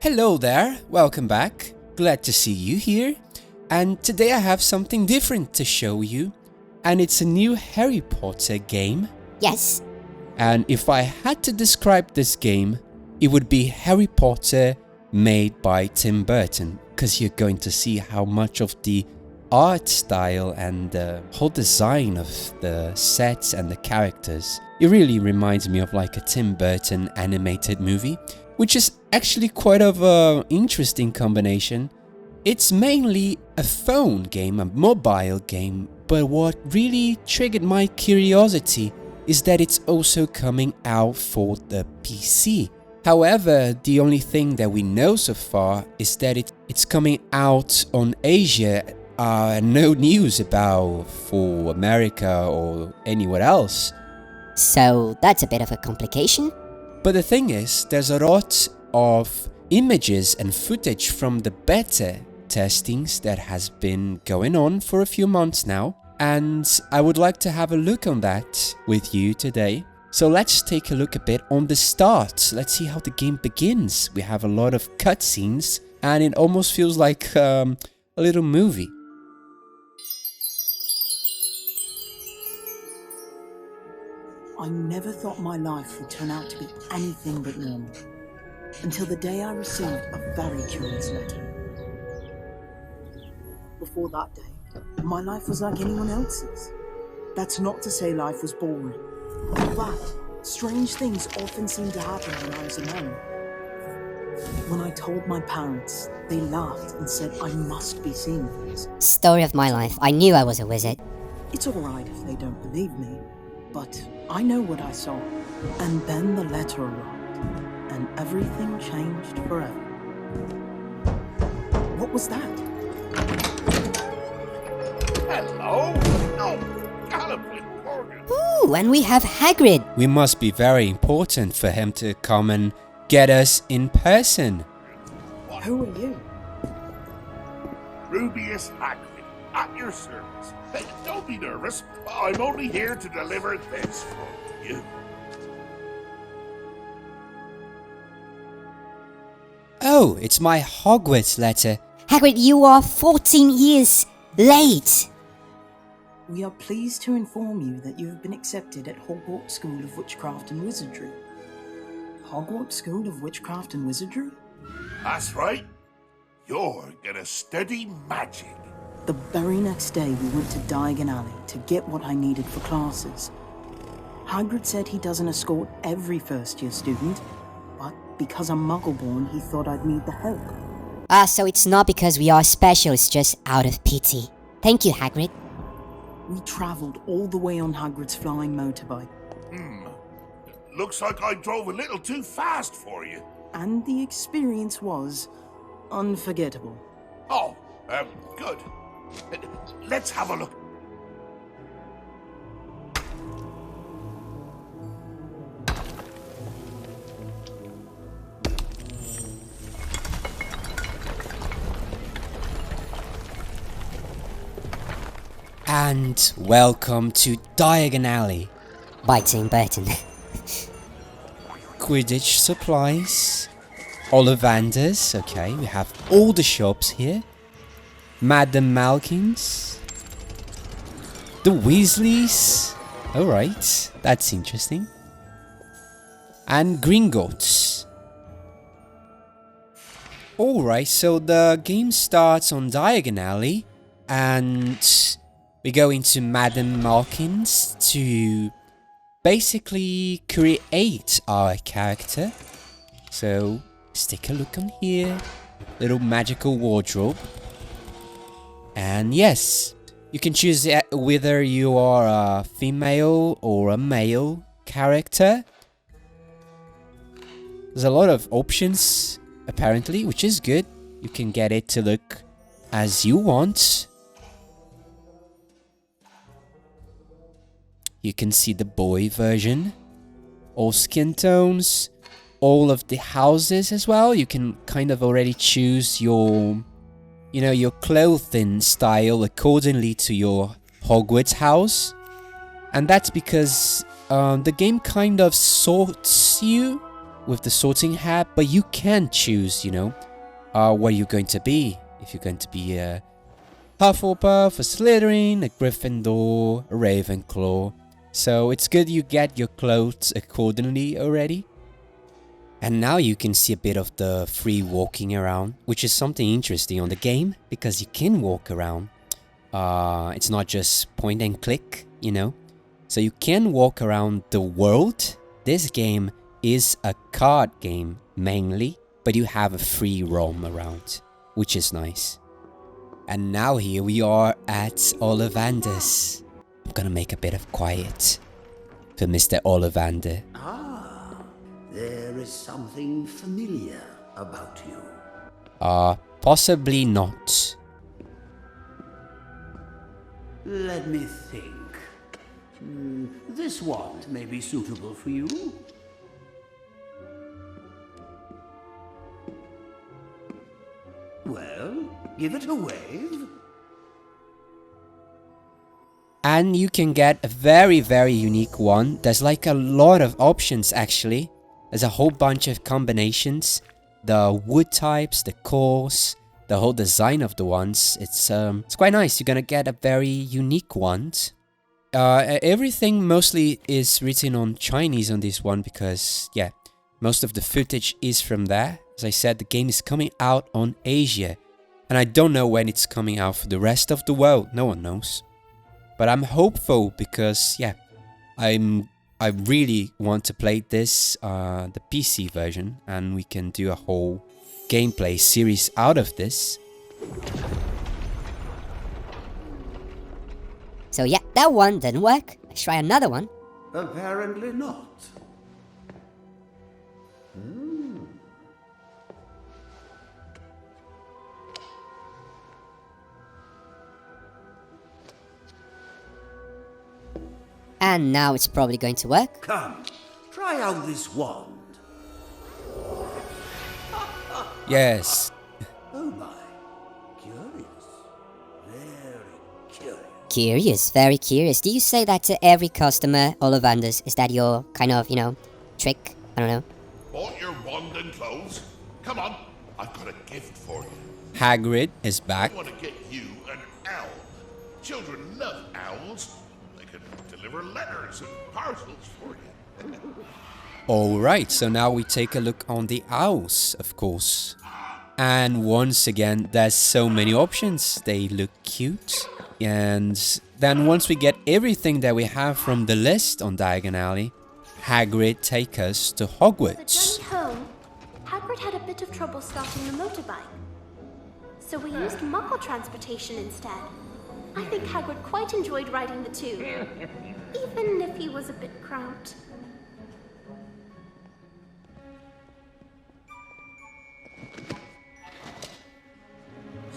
Hello there, welcome back. Glad to see you here. And today I have something different to show you. And it's a new Harry Potter game. Yes. And if I had to describe this game, it would be Harry Potter made by Tim Burton. Because you're going to see how much of the art style and the whole design of the sets and the characters, it really reminds me of like a Tim Burton animated movie, which is actually quite of an interesting combination. It's mainly a phone game, a mobile game, but what really triggered my curiosity is that it's also coming out for the PC. However, the only thing that we know so far is that it's coming out on Asia. No news about for America or anywhere else. So that's a bit of a complication. But the thing is, there's a lot of images and footage from the beta testings that has been going on for a few months now. And I would like to have a look on that with you today. So let's take a look a bit on the start. Let's see how the game begins. We have a lot of cutscenes and it almost feels like a little movie. I never thought my life would turn out to be anything but normal, until the day I received a very curious letter. Before that day, my life was like anyone else's. That's not to say life was boring. In fact, strange things often seemed to happen when I was alone. When I told my parents, they laughed and said I must be seeing things. Story of my life. I knew I was a wizard. It's alright if they don't believe me, but I know what I saw. And then the letter arrived, and everything changed forever. What was that? Hello? Oh, Galloping Morgan. Ooh, and we have Hagrid. We must be very important for him to come and get us in person. Who are you? Rubius Hagrid, at your service. Hey, don't be nervous. I'm only here to deliver this for you. Oh, it's my Hogwarts letter. Hagrid, you are 14 years late. We are pleased to inform you that you have been accepted at Hogwarts School of Witchcraft and Wizardry. Hogwarts School of Witchcraft and Wizardry? That's right. You're gonna study magic. The very next day we went to Diagon Alley to get what I needed for classes. Hagrid said he doesn't escort every first-year student, but because I'm Muggle-born, he thought I'd need the help. So it's not because we are special, it's just out of pity. Thank you, Hagrid. We travelled all the way on Hagrid's flying motorbike. Looks like I drove a little too fast for you. And the experience was unforgettable. Oh, good. Let's have a look. And welcome to Diagon Alley. By Tim Burton. Quidditch supplies. Ollivanders, okay, we have all the shops here. Madame Malkin's. The Weasleys. Alright, that's interesting. And Gringotts. Alright, so the game starts on Diagon Alley. And we go into Madame Malkin's to basically create our character. So let's take a look on here. Little magical wardrobe. And yes, you can choose whether you are a female or a male character. There's a lot of options apparently, which is good. You can get it to look as you want. You can see the boy version, all skin tones, all of the houses as well. You can kind of already choose your, your clothing style accordingly to your Hogwarts house. And that's because the game kind of sorts you with the sorting hat, but you can choose, what you're going to be. If you're going to be a Hufflepuff, a Slytherin, a Gryffindor, a Ravenclaw. So it's good you get your clothes accordingly already. And now you can see a bit of the free walking around, which is something interesting on the game, because you can walk around. It's not just point and click, So you can walk around the world. This game is a card game mainly, but you have a free roam around, which is nice. And now here we are at Ollivander's. I'm gonna make a bit of quiet for Mr. Ollivander. Ah, there is something familiar about you. Possibly not. Let me think. This wand may be suitable for you. Well, give it a wave. And you can get a very, very unique one. There's like a lot of options actually. There's a whole bunch of combinations. The wood types, the cores, the whole design of the ones. It's quite nice. You're gonna get a very unique one. Everything mostly is written on Chinese on this one because, yeah, most of the footage is from there. As I said, the game is coming out on Asia. And I don't know when it's coming out for the rest of the world. No one knows. But I'm hopeful because, yeah, I really want to play this, the PC version. And we can do a whole gameplay series out of this. So yeah, that one didn't work. Let's try another one. Apparently not. And now it's probably going to work. Come, try out this wand. Yes. Oh my, curious. Very curious. Curious, very curious. Do you say that to every customer, Ollivanders? Is that your kind of, trick? I don't know. Bought your wand and clothes? Come on, I've got a gift for you. Hagrid is back. I want to get you an owl. Children love owls. They can deliver letters and parcels for you. Alright, so now we take a look on the owls, of course. And once again, there's so many options. They look cute. And then once we get everything that we have from the list on Diagon Alley, Hagrid take us to On the Hogwarts. journey home, Hagrid had a bit of trouble starting the motorbike. So we used Muggle transportation instead. I think Hagrid quite enjoyed riding the two, even if he was a bit cramped.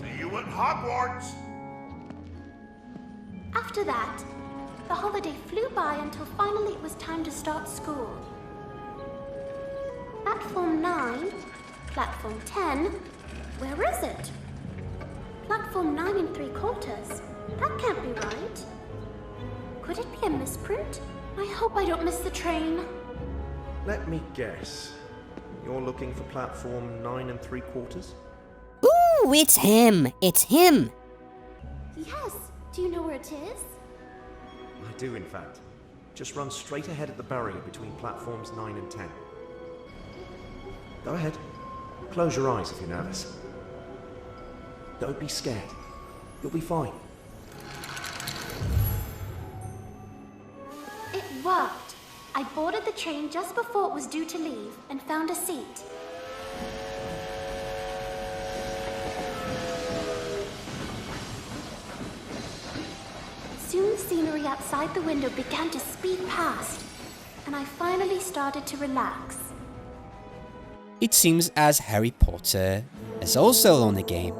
See you at Hogwarts. After that, the holiday flew by until finally it was time to start school. Platform 9, Platform 10, where is it? Platform 9 and 3/4. That can't be right. Could it be a misprint? I hope I don't miss the train. Let me guess. You're looking for platform 9 3/4? Ooh, it's him! It's him! Yes, do you know where it is? I do, in fact. Just run straight ahead at the barrier between platforms 9 and 10. Go ahead. Close your eyes if you're nervous. Don't be scared. You'll be fine. It worked. I boarded the train just before it was due to leave and found a seat. Soon the scenery outside the window began to speed past, and I finally started to relax. It seems as Harry Potter is also on the game.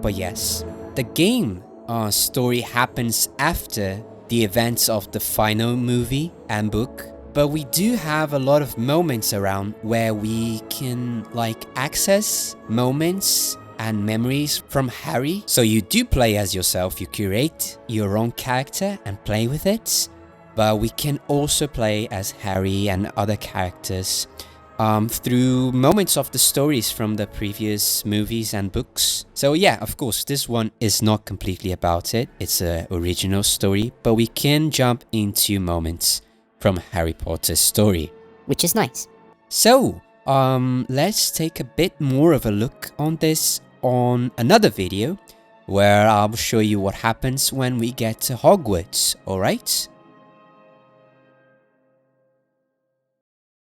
But yes, the game story happens after the events of the final movie and book. But we do have a lot of moments around where we can access moments and memories from Harry. So you do play as yourself, you curate your own character and play with it. But we can also play as Harry and other characters through moments of the stories from the previous movies and books. So yeah, of course, this one is not completely about it. It's an original story, but we can jump into moments from Harry Potter's story. Which is nice. So, let's take a bit more of a look on this on another video, where I'll show you what happens when we get to Hogwarts, alright?